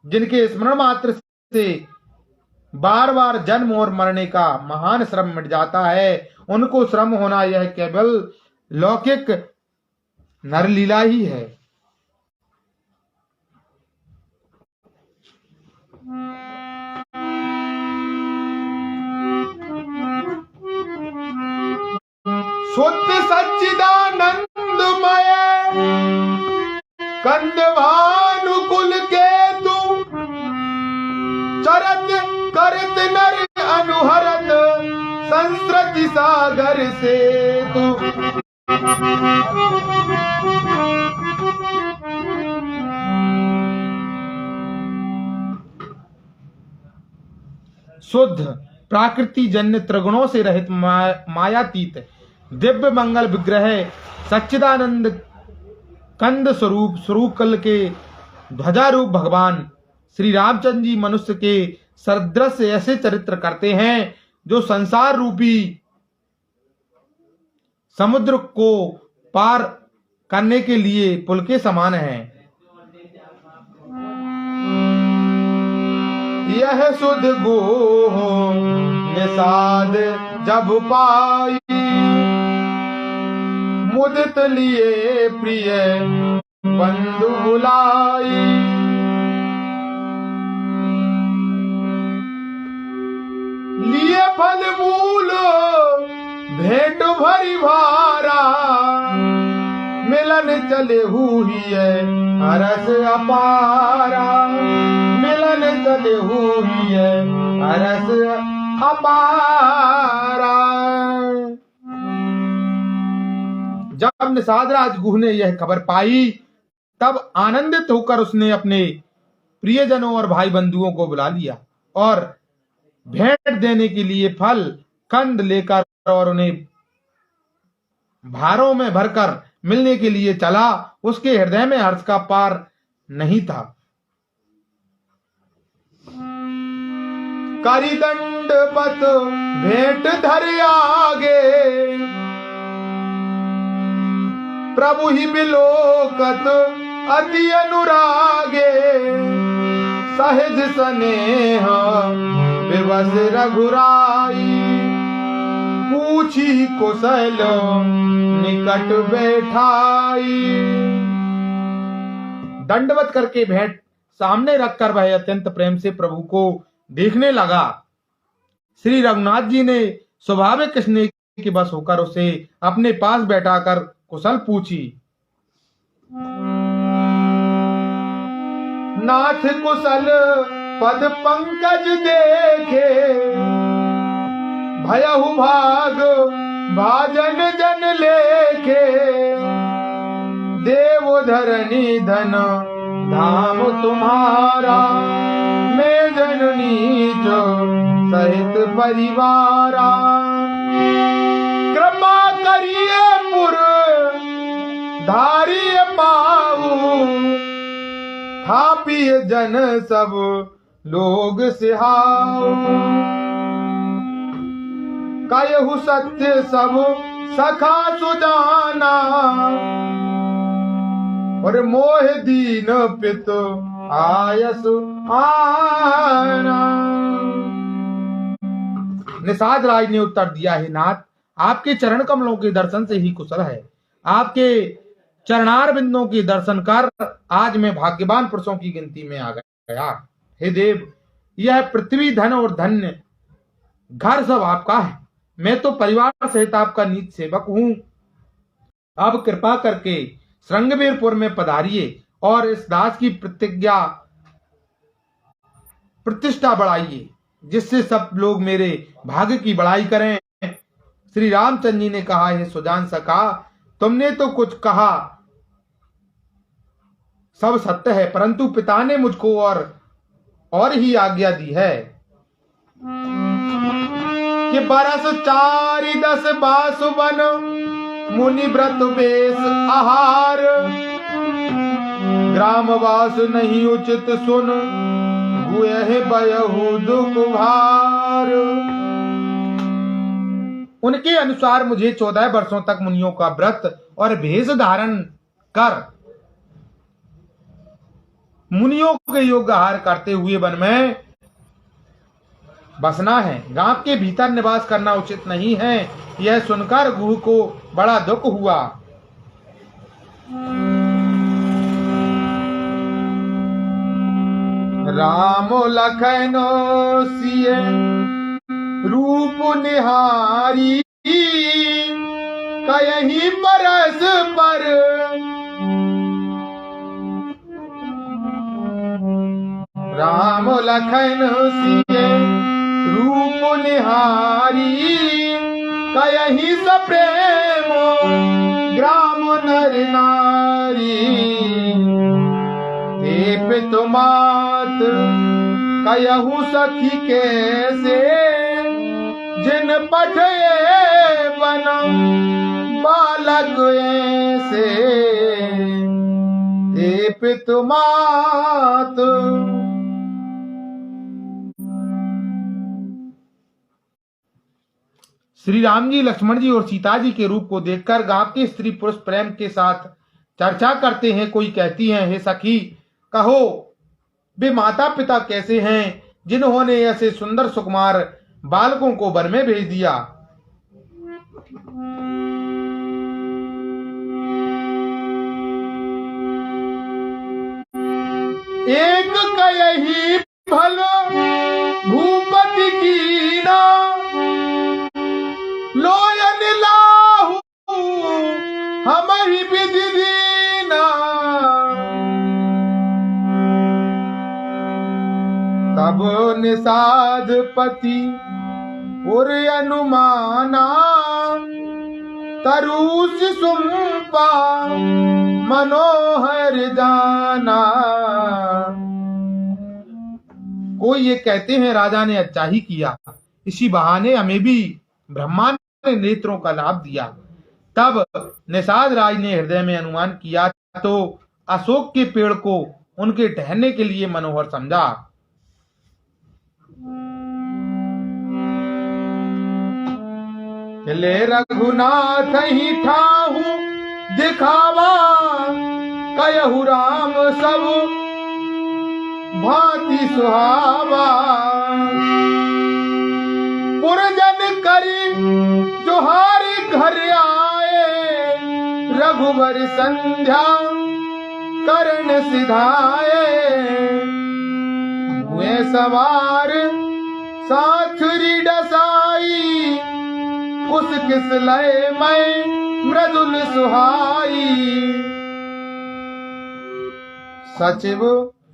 Speaker 1: जिनके स्मरण मात्र से बार बार जन्म और मरने का महान श्रम मिट जाता है, उनको श्रम होना यह केवल लौकिक नरलीला ही है। शुद्ध सच्चिदानंदमय कंदभानुकुल केतु, चरत करत नर अनुहरत संस्कृति सागर से तू। शुद्ध प्राकृति जन्य त्रिगुणों से रहित मायातीत दिव्य मंगल विग्रह सच्चिदानंद कंद स्वरूप स्वरूकल के ध्वजारूप भगवान श्री रामचंद्र जी मनुष्य के सदृश ऐसे चरित्र करते हैं जो संसार रूपी समुद्र को पार करने के लिए पुल के समान है। यह सुध गोह निषाद जब पाई मुदित लिए प्रिय बंधु बुलाई लिए फल मूल भेंट भरी भारा मिलन चले हुई है हरस अपारा मिलन चले हुई है हरस अपारा। जब निषाद राज गुह ने यह खबर पाई तब आनंदित होकर उसने अपने प्रियजनों और भाई बंधुओं को बुला लिया और भेंट देने के लिए फल कंद लेकर और उन्हें भारों में भरकर मिलने के लिए चला। उसके हृदय में हर्ष का पार नहीं था। करिदंड पत भेंट धर आगे प्रभु ही बिलोकत अति अनुरागे सहज स्नेह विवश रघुराई पूछी कुशल निकट बैठाई। दंडवत करके भेंट सामने रखकर वह अत्यंत प्रेम से प्रभु को देखने लगा। श्री रघुनाथ जी ने स्वाभाविक स्नेह के बस होकर उसे अपने पास बैठाकर कुशल पूछी। नाथ कुशल पद पंकज देखे भयहु भाग भाजन जन लेखे देव धरनी धन धाम तुम्हारा मैं जननी जो सहित परिवारा कृपा करिए पुर धारिय पाऊ थापिय जन सब लोग सिहाऊ कायहु सत्य सब सखा सुजाना और मोह दीन पित आयस आना। निषाद राज ने उत्तर दिया, हे नाथ, आपके चरण कमलों के दर्शन से ही कुशल है। आपके चरणार बिंदों के दर्शन कर आज मैं भाग्यवान पुरुषों की गिनती में आ गया। हे देव, यह पृथ्वी धन और धन्य घर सब आपका है। मैं तो परिवार सहित आपका नीच सेवक हूं। अब कृपा करके श्रृंगवीरपुर में पधारिए और इस दास की प्रतिष्ठा बढ़ाइए, जिससे सब लोग मेरे भाग्य की बड़ाई करें। श्री रामचंद्र जी ने कहा, हे सुजान सखा, तुमने तो कुछ कहा सब सत्य है, परंतु पिता ने मुझको और ही आज्ञा दी है कि बरस 4-10 बासुबन मुनि व्रत बेस आहार ग्रामवास नहीं उचित सुन गुए बयहु दुख भार। उनके अनुसार मुझे 14 वर्षों तक मुनियों का व्रत और भेष धारण कर मुनियों के योग्य आहार करते हुए वन में बसना है। गांव के भीतर निवास करना उचित नहीं है। यह सुनकर गुरु को बड़ा दुख हुआ। राम लखन सिए रूप निहारी कहीं परस पर राम लखन सिए रूप निहारी कहीं स प्रेम ग्राम नर नारी ते पितु मात कयहु सखी कैसे जिन पठे बनम बालक ऐसे ते पितु मात। श्री राम जी लक्ष्मण जी और सीता जी के रूप को देखकर गांव के स्त्री पुरुष प्रेम के साथ चर्चा करते हैं। कोई कहती है, हे सखी कहो वे माता पिता कैसे हैं जिन्होंने ऐसे सुंदर सुकुमार बालकों को वन में भेज दिया। एक कयही भल भूपति कीना लोयन लाहू हमहि विधि दीना। तब निषाद पति और अनुमाना तरुष सुम्पा मनोहर जाना। कोई ये कहते हैं राजा ने अच्छा ही किया, इसी बहाने हमें भी ब्रह्मा ने नेत्रों का लाभ दिया। तब निषाद राज ने हृदय में अनुमान किया तो अशोक के पेड़ को उनके ठहरने के लिए मनोहर समझा। ले रघुनाथ ही ठाहु दिखावा कयहु राम सब भांति सुहावा। पुरजन करी जोहारी घर आए रघुवर संध्या करण सिधाए। हुए सवार साथरी डसाई उस किस लय मैं मृदुल सुहाई। सचिव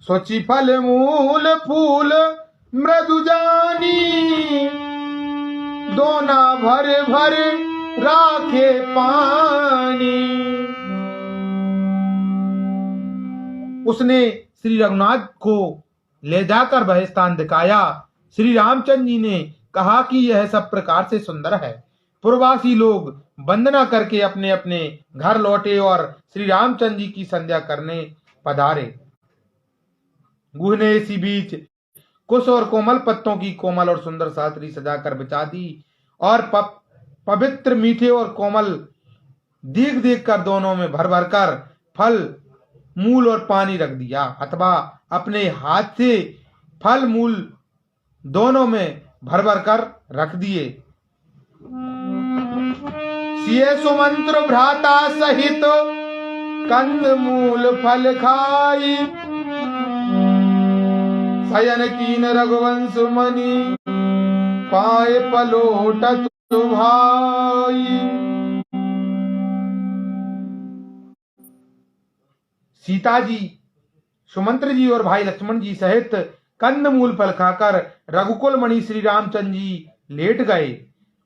Speaker 1: सोची फल मूल फूल मृदु जानी दोना भर भर राखे पानी। उसने श्री रघुनाथ को ले जाकर वह स्थान दिखाया। श्री रामचंद्र जी ने कहा कि यह सब प्रकार से सुंदर है। पूर्ववासी लोग वंदना करके अपने अपने घर लौटे और श्री रामचंद्र जी की संध्या करने पधारे। गुह ने इसी बीच कुश और कोमल पत्तों की कोमल और सुंदर सातरी सजाकर बिछा दी और पवित्र मीठे और कोमल देख देख कर दोनों में भर भर कर फल मूल और पानी रख दिया, अथवा अपने हाथ से फल मूल दोनों में भर भर कर रख दिए। सिए सुमंत्र भ्राता सहित कंद मूल फल खाई शयन कीन रघुवंश मणि पाए पलोटत भाई। सीता जी, सुमंत्र जी और भाई लक्ष्मण जी सहित कंद मूल फल खाकर रघुकुल मणि श्री रामचंद्र जी लेट गए।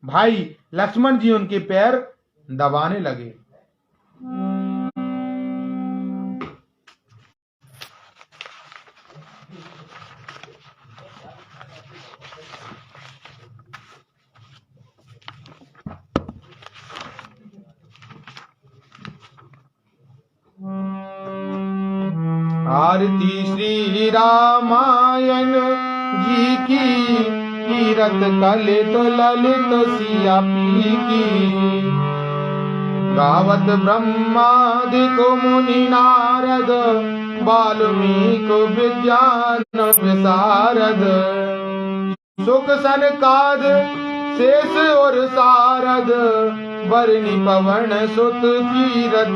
Speaker 1: भाई लक्ष्मण जी उनके पैर दबाने लगे। आरती श्री रामायण जी की कीरत कलित ललित सिया पी की। गावत ब्रह्मादिक मुनि नारद वाल्मीकि विज्ञान विशारद। सुख सनकाद शेष और सारद बरनी पवन सुत कीरत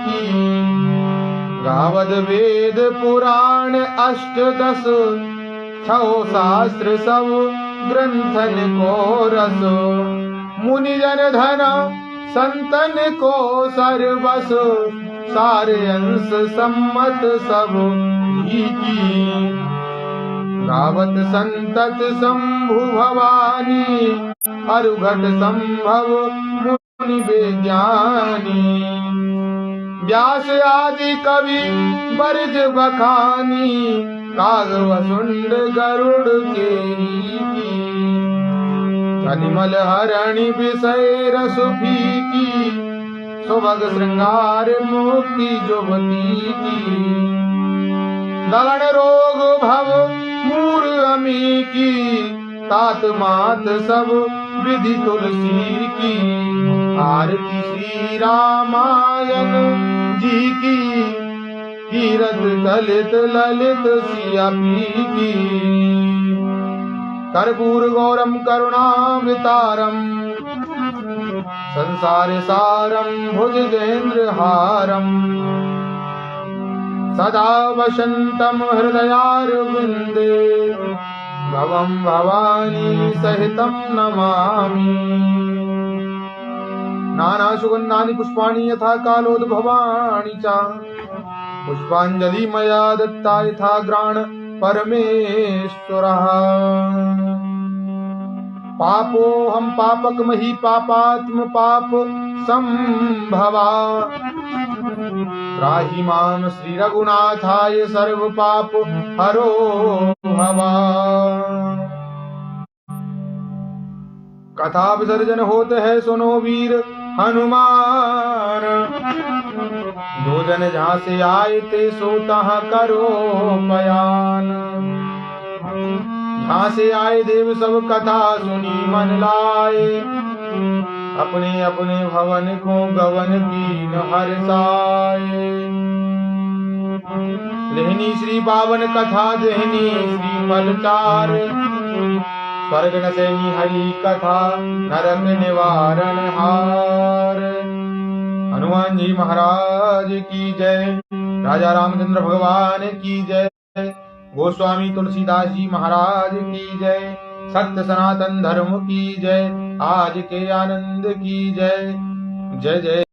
Speaker 1: की। गावद वेद पुराण अष्टदश छो शास्त्र सब ग्रंथन को रस। मुनि जन धन संतन को सर्वस सारे अंश सम्मत सब ही की। गावत संतत शंभु भवानी अरुघट संभव मुनि विज्ञानी। व्यास आदि कवि बरज बखानी काग वसुंड गरुड़ के कलिमल हरणि विषय रस फीकी सुभग श्रृंगार मुक्ति जुबती की दलन रोग भव मूर अमी की तात मात सब विधि तुलसी की आरती श्री रामायण जी की कीरत कलित ललित सिया पी की कर्पूर गौरम करुणावतारम संसार सारम भुजगेंद्र हारम सदा वसंतम हृदयारविंदे भवम भवानी सहितम नमामि नाना सुगंधानि पुष्पाणि यथा कालोद्भवानि च पुष्पांजलि मया दत्ता यथा ग्राण परमेश्वरः पापो हम पापक मही पापात्म पाप संभवा त्राहि माम श्री रघुनाथाय सर्व पाप हरो भवा। कथा विसर्जन होते है सुनो वीर हनुमान दो जन जहाँ से आए ते सो तहाँ करो बयान जहाँ से आए देव सब कथा सुनी मन लाए अपने अपने भवन को गवन कीन हर्षाए लेहनी श्री पावन कथा देहनी श्री फलचार स्वर्ग नसैनी हरि कथा नरक निवारण हार। हनुमान जी महाराज की जय। राजा रामचंद्र भगवान की जय। गोस्वामी तुलसीदास जी महाराज की जय। सत्य सनातन धर्म की जय। आज के आनंद की जय। जय जय।